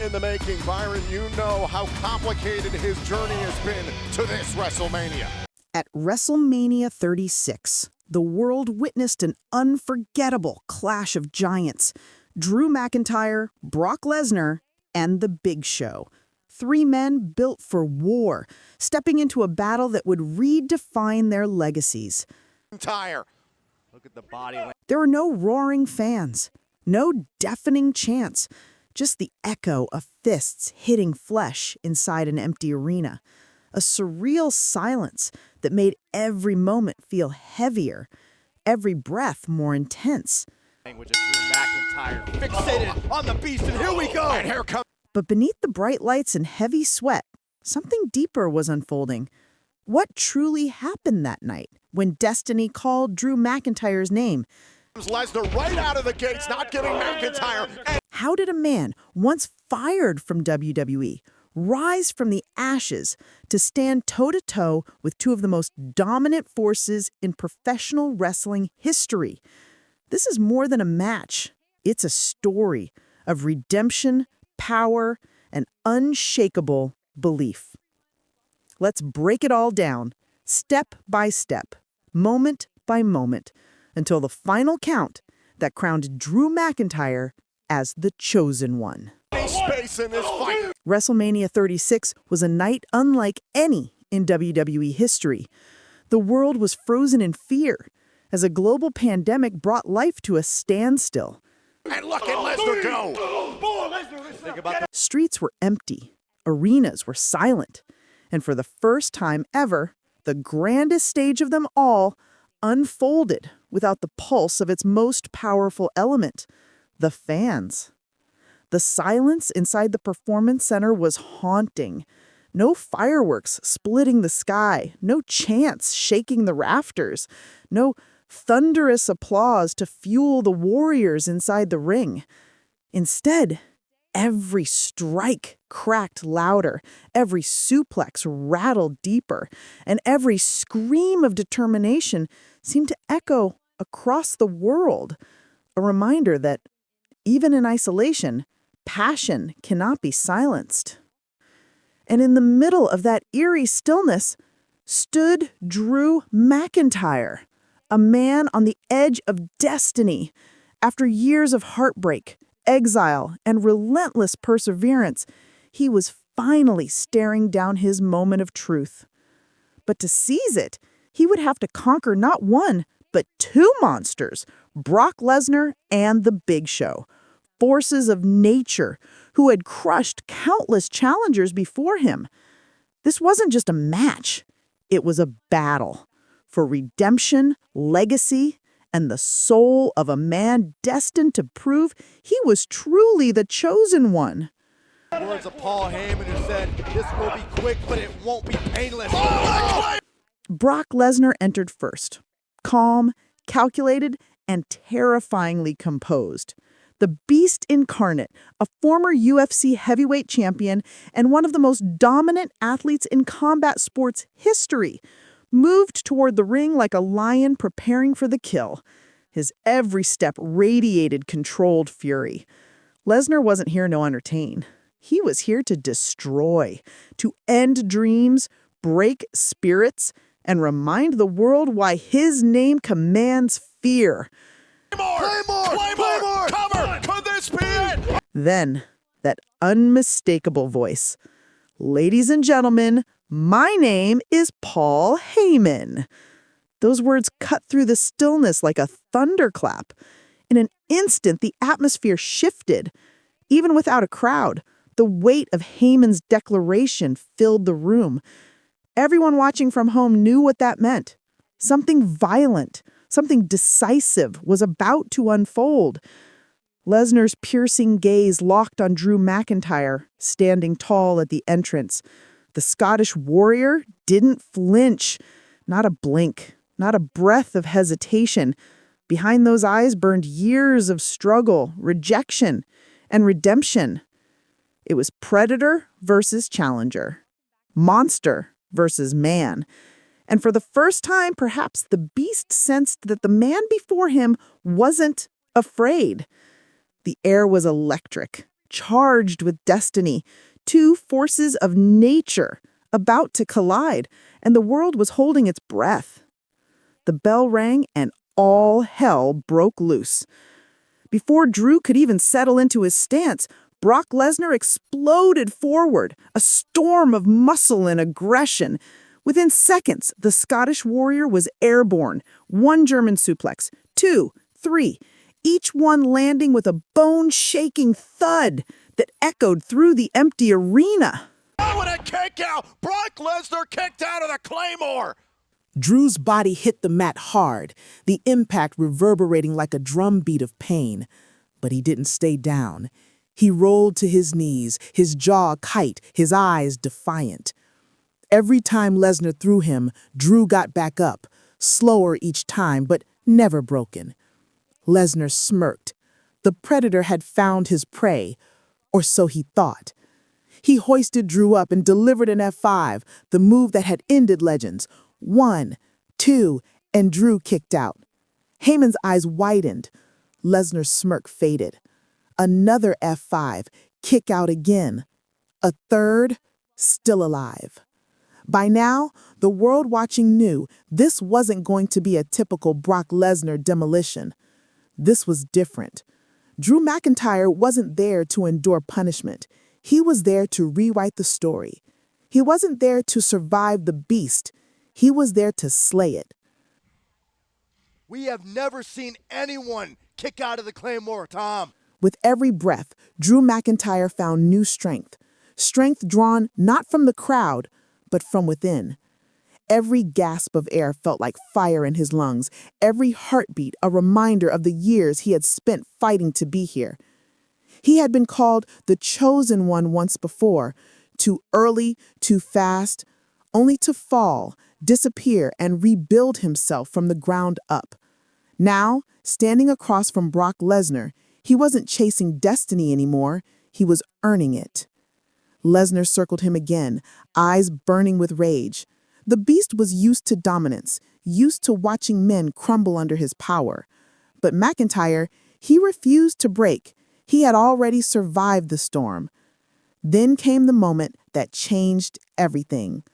In the making, Byron, you know how complicated his journey has been to this WrestleMania. At WrestleMania 36, the world witnessed an unforgettable clash of giants. Drew McIntyre, Brock Lesnar, and The Big Show. Three men built for war, stepping into a battle that would redefine their legacies. McIntyre. Look at the body. There were no roaring fans, no deafening chants, just the echo of fists hitting flesh inside an empty arena. A surreal silence that made every moment feel heavier, every breath more intense. Language of Drew McIntyre fixated on the beast, and here we go. And here comes. But beneath the bright lights and heavy sweat, something deeper was unfolding. What truly happened that night when destiny called Drew McIntyre's name? Lesnar right out of the gates, not giving McIntyre. How did a man once fired from WWE rise from the ashes to stand toe-to-toe with two of the most dominant forces in professional wrestling history? This is more than a match. It's a story of redemption, power, and unshakable belief. Let's break it all down, step by step, moment by moment, until the final count that crowned Drew McIntyre as the chosen one. Space in this fight. WrestleMania 36 was a night unlike any in WWE history. The world was frozen in fear as a global pandemic brought life to a standstill. And look at Lesnar go. Think about Streets were empty, arenas were silent, and for the first time ever, the grandest stage of them all unfolded without the pulse of its most powerful element, the fans. The silence inside the Performance Center was haunting. No fireworks splitting the sky, no chants shaking the rafters, no thunderous applause to fuel the warriors inside the ring. Instead, every strike cracked louder, every suplex rattled deeper, and every scream of determination seemed to echo across the world, a reminder that, even in isolation, passion cannot be silenced. And in the middle of that eerie stillness stood Drew McIntyre, a man on the edge of destiny. After years of heartbreak, exile, and relentless perseverance, he was finally staring down his moment of truth. But to seize it, he would have to conquer not one, but two monsters, Brock Lesnar and The Big Show, forces of nature who had crushed countless challengers before him. This wasn't just a match, it was a battle for redemption, legacy, and the soul of a man destined to prove he was truly the chosen one. words of Paul Heyman, who said, "This will be quick, but it won't be painless." Brock Lesnar entered first, calm, calculated, and terrifyingly composed. The Beast incarnate, a former UFC heavyweight champion and one of the most dominant athletes in combat sports history, moved toward the ring like a lion preparing for the kill. His every step radiated controlled fury. Lesnar wasn't here to entertain. He was here to destroy, to end dreams, break spirits, and remind the world why his name commands fear. Play more! Cover! Could this be it? Then, that unmistakable voice. Ladies and gentlemen, my name is Paul Heyman. Those words cut through the stillness like a thunderclap. In an instant, the atmosphere shifted. Even without a crowd, the weight of Heyman's declaration filled the room. Everyone watching from home knew what that meant. Something violent, something decisive was about to unfold. Lesnar's piercing gaze locked on Drew McIntyre, standing tall at the entrance. The Scottish warrior didn't flinch. Not a blink, not a breath of hesitation. Behind those eyes burned years of struggle, rejection, and redemption. It was predator versus challenger, monster versus man. And for the first time, perhaps the Beast sensed that the man before him wasn't afraid. The air was electric. charged with destiny, two forces of nature about to collide, and the world was holding its breath. The bell rang and all hell broke loose. Before Drew could even settle into his stance, Brock Lesnar exploded forward, a storm of muscle and aggression. Within seconds, the Scottish warrior was airborne. One German suplex, two, three, each one landing with a bone-shaking thud that echoed through the empty arena. Oh, what a kick out! Brock Lesnar kicked out of the Claymore! Drew's body hit the mat hard, the impact reverberating like a drumbeat of pain. But he didn't stay down. He rolled to his knees, his jaw tight, his eyes defiant. Every time Lesnar threw him, Drew got back up, slower each time, but never broken. Lesnar smirked. The predator had found his prey, or so he thought. He hoisted Drew up and delivered an F5, the move that had ended legends. 1, 2, and Drew kicked out. Heyman's eyes widened. Lesnar's smirk faded. Another F5, kick out again. A third, still alive. By now, the world watching knew this wasn't going to be a typical Brock Lesnar demolition. This was different. Drew McIntyre wasn't there to endure punishment. He was there to rewrite the story. He wasn't there to survive the beast. He was there to slay it. We have never seen anyone kick out of the Claymore, Tom. With every breath, Drew McIntyre found new strength. Strength drawn not from the crowd, but from within. Every gasp of air felt like fire in his lungs, every heartbeat a reminder of the years he had spent fighting to be here. He had been called the chosen one once before, too early, too fast, only to fall, disappear, and rebuild himself from the ground up. Now, standing across from Brock Lesnar, he wasn't chasing destiny anymore, he was earning it. Lesnar circled him again, eyes burning with rage. The beast was used to dominance, used to watching men crumble under his power. But McIntyre, he refused to break. He had already survived the storm. Then came the moment that changed everything.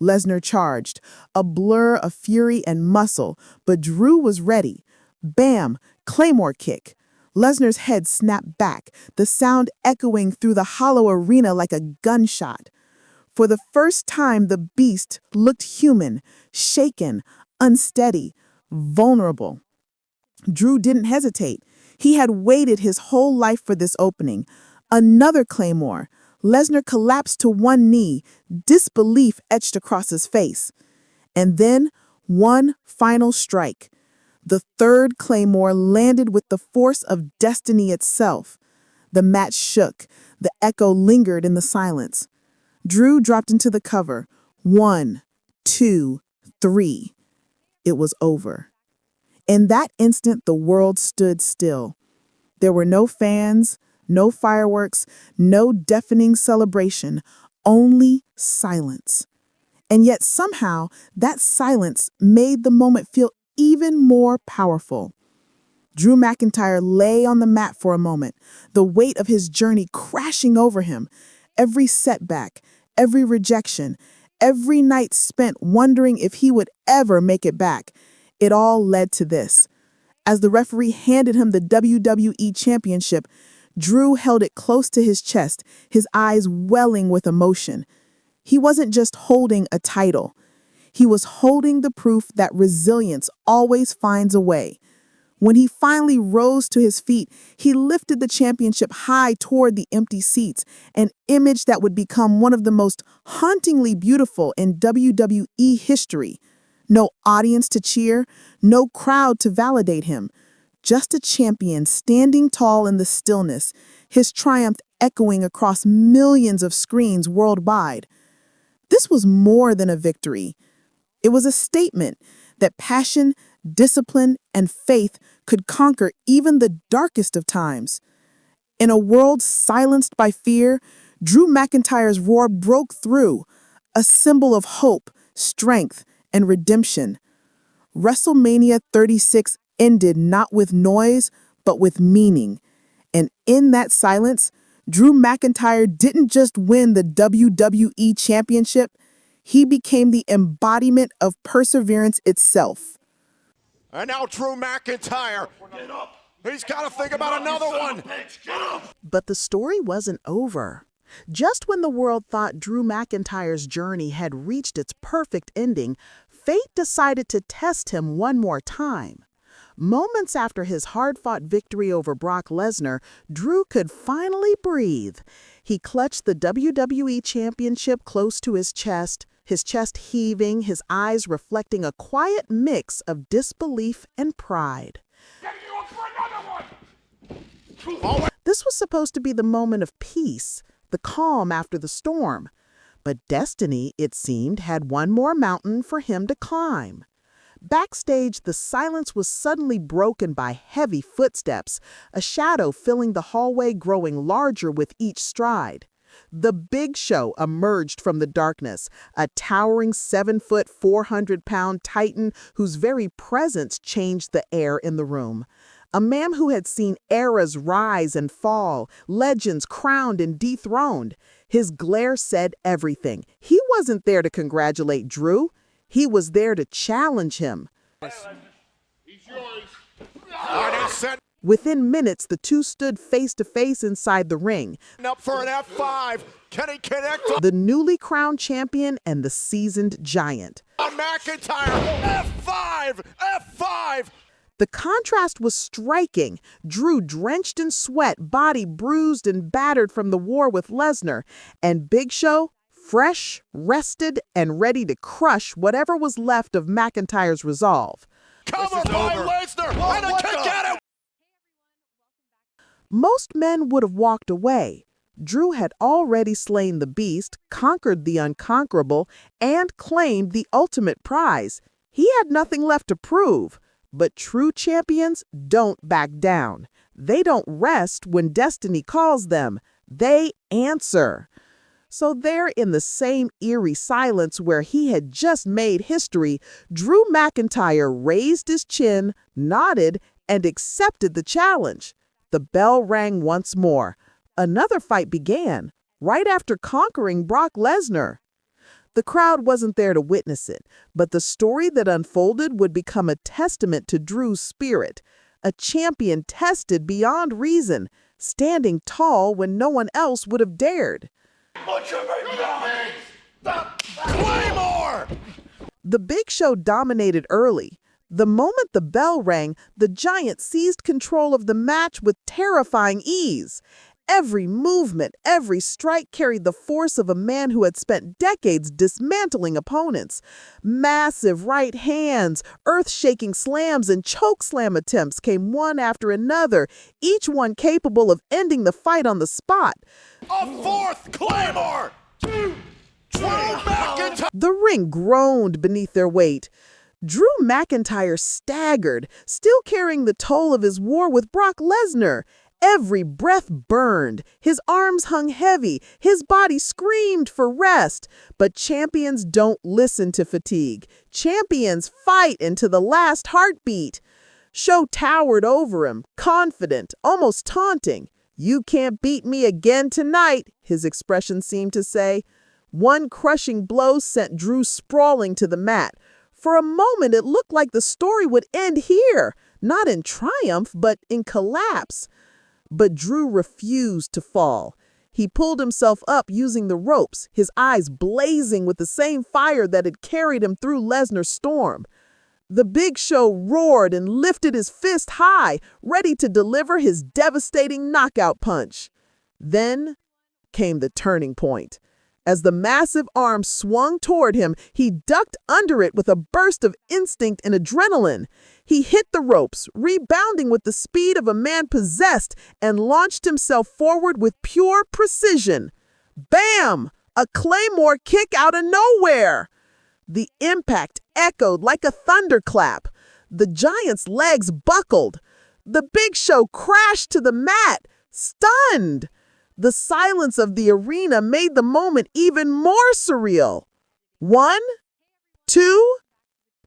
Lesnar charged, a blur of fury and muscle, but Drew was ready. Bam! Claymore kick. Lesnar's head snapped back, the sound echoing through the hollow arena like a gunshot. For the first time, the beast looked human, shaken, unsteady, vulnerable. Drew didn't hesitate. He had waited his whole life for this opening. Another Claymore. Lesnar collapsed to one knee, disbelief etched across his face. And then, one final strike. The third Claymore landed with the force of destiny itself. The mat shook. The echo lingered in the silence. Drew dropped into the cover. 1, 2, 3. It was over. In that instant, the world stood still. There were no fans, no fireworks, no deafening celebration, only silence. And yet somehow, that silence made the moment feel even more powerful. Drew McIntyre lay on the mat for a moment, the weight of his journey crashing over him. Every setback, every rejection, every night spent wondering if he would ever make it back. It all led to this. As the referee handed him the WWE Championship, Drew held it close to his chest, his eyes welling with emotion. He wasn't just holding a title. He was holding the proof that resilience always finds a way. When he finally rose to his feet, he lifted the championship high toward the empty seats, an image that would become one of the most hauntingly beautiful in WWE history. No audience to cheer, no crowd to validate him. Just a champion standing tall in the stillness, his triumph echoing across millions of screens worldwide. This was more than a victory. It was a statement that passion, discipline, and faith could conquer even the darkest of times. In a world silenced by fear, Drew McIntyre's roar broke through, a symbol of hope, strength, and redemption. WrestleMania 36 ended not with noise, but with meaning. And in that silence, Drew McIntyre didn't just win the WWE Championship, he became the embodiment of perseverance itself. And now Drew McIntyre. Get up. He's got to think about another one. But the story wasn't over. Just when the world thought Drew McIntyre's journey had reached its perfect ending, fate decided to test him one more time. Moments after his hard-fought victory over Brock Lesnar, Drew could finally breathe. He clutched the WWE Championship close to his chest heaving, his eyes reflecting a quiet mix of disbelief and pride. This was supposed to be the moment of peace, the calm after the storm. But destiny, it seemed, had one more mountain for him to climb. Backstage, the silence was suddenly broken by heavy footsteps, a shadow filling the hallway growing larger with each stride. The Big Show emerged from the darkness, a towering 7-foot, 400-pound titan whose very presence changed the air in the room. A man who had seen eras rise and fall, legends crowned and dethroned. His glare said everything. He wasn't there to congratulate Drew. He was there to challenge him. He's yours. Within minutes, the two stood face to face inside the ring. Up for an F5. Can he connect? The newly crowned champion and the seasoned giant. McIntyre. F5. F5. The contrast was striking. Drew drenched in sweat, body bruised and battered from the war with Lesnar, and Big Show fresh, rested, and ready to crush whatever was left of McIntyre's resolve. Cover by Lesnar, and a kick at him! Most men would have walked away. Drew had already slain the beast, conquered the unconquerable, and claimed the ultimate prize. He had nothing left to prove. But true champions don't back down. They don't rest when destiny calls them. They answer. So there, in the same eerie silence where he had just made history, Drew McIntyre raised his chin, nodded, and accepted the challenge. The bell rang once more. Another fight began, right after conquering Brock Lesnar. The crowd wasn't there to witness it, but the story that unfolded would become a testament to Drew's spirit, a champion tested beyond reason, standing tall when no one else would have dared. Claymore! The Big Show dominated early. The moment the bell rang, the giant seized control of the match with terrifying ease. Every movement, every strike carried the force of a man who had spent decades dismantling opponents. Massive right hands, earth-shaking slams, and chokeslam attempts came one after another, each one capable of ending the fight on the spot. A fourth Claymore! Drew McIntyre! The ring groaned beneath their weight. Drew McIntyre staggered, still carrying the toll of his war with Brock Lesnar. Every breath burned, his arms hung heavy, his body screamed for rest. But champions don't listen to fatigue. Champions fight into the last heartbeat. Show towered over him, confident, almost taunting. "You can't beat me again tonight," his expression seemed to say. One crushing blow sent Drew sprawling to the mat. For a moment, it looked like the story would end here, not in triumph, but in collapse. But Drew refused to fall. He pulled himself up using the ropes, his eyes blazing with the same fire that had carried him through Lesnar's storm. The Big Show roared and lifted his fist high, ready to deliver his devastating knockout punch. Then came the turning point. As the massive arm swung toward him, he ducked under it with a burst of instinct and adrenaline. He hit the ropes, rebounding with the speed of a man possessed, and launched himself forward with pure precision. Bam! A Claymore kick out of nowhere! The impact echoed like a thunderclap. The giant's legs buckled. The Big Show crashed to the mat, stunned. The silence of the arena made the moment even more surreal. 1, 2,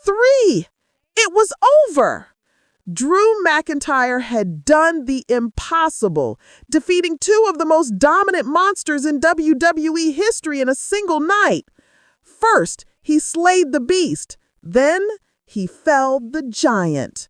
3. It was over. Drew McIntyre had done the impossible, defeating two of the most dominant monsters in WWE history in a single night. First, he slayed the beast. Then, he felled the giant.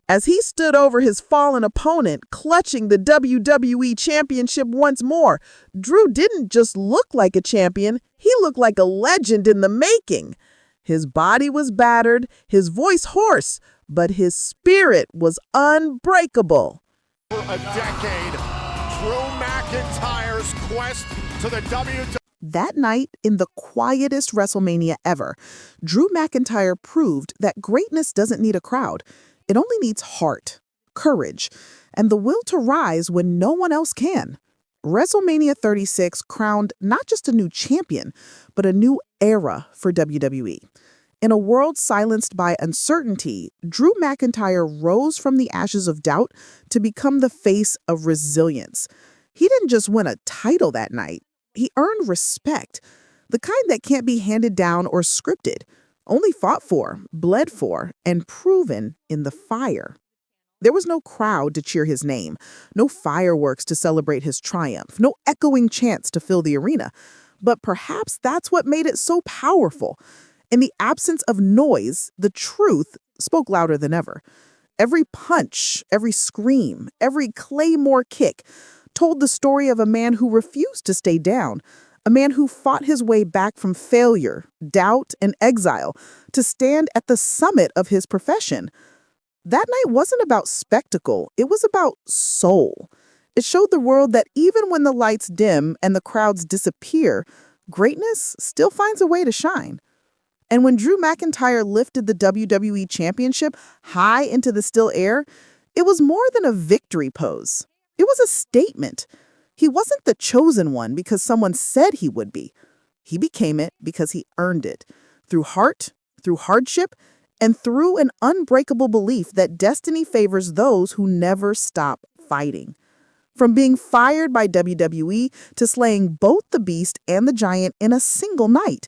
As he stood over his fallen opponent, clutching the WWE Championship once more, Drew didn't just look like a champion, he looked like a legend in the making. His body was battered, his voice hoarse, but his spirit was unbreakable. For a decade, Drew McIntyre's quest to the WWE. That night, in the quietest WrestleMania ever, Drew McIntyre proved that greatness doesn't need a crowd. It only needs heart, courage, and the will to rise when no one else can. WrestleMania 36 crowned not just a new champion, but a new era for WWE. In a world silenced by uncertainty, Drew McIntyre rose from the ashes of doubt to become the face of resilience. He didn't just win a title that night. He earned respect, the kind that can't be handed down or scripted, only fought for, bled for, and proven in the fire. There was no crowd to cheer his name, no fireworks to celebrate his triumph, no echoing chants to fill the arena. But perhaps that's what made it so powerful. In the absence of noise, the truth spoke louder than ever. Every punch, every scream, every claymore kick told the story of a man who refused to stay down, a man who fought his way back from failure, doubt, and exile to stand at the summit of his profession. That night wasn't about spectacle, it was about soul. It showed the world that even when the lights dim and the crowds disappear, greatness still finds a way to shine. And when Drew McIntyre lifted the WWE Championship high into the still air, it was more than a victory pose. It was a statement. He wasn't the chosen one because someone said he would be. He became it because he earned it, through heart, through hardship, and through an unbreakable belief that destiny favors those who never stop fighting. From being fired by WWE to slaying both the Beast and the Giant in a single night,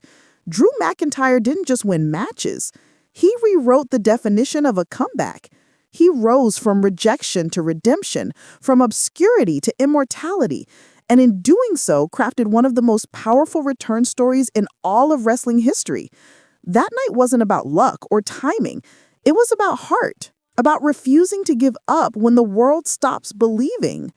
Drew McIntyre didn't just win matches. He rewrote the definition of a comeback. He rose from rejection to redemption, from obscurity to immortality, and in doing so, crafted one of the most powerful return stories in all of wrestling history. That night wasn't about luck or timing. It was about heart, about refusing to give up when the world stops believing.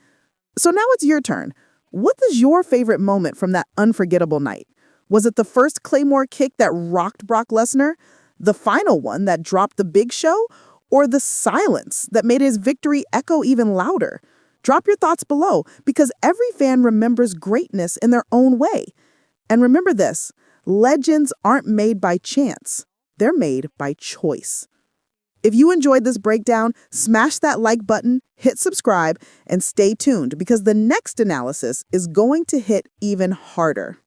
So now it's your turn. What is your favorite moment from that unforgettable night? Was it the first Claymore kick that rocked Brock Lesnar? The final one that dropped the Big Show? Or the silence that made his victory echo even louder? Drop your thoughts below, because every fan remembers greatness in their own way. And remember this, legends aren't made by chance. They're made by choice. If you enjoyed this breakdown, smash that like button, hit subscribe, and stay tuned because the next analysis is going to hit even harder.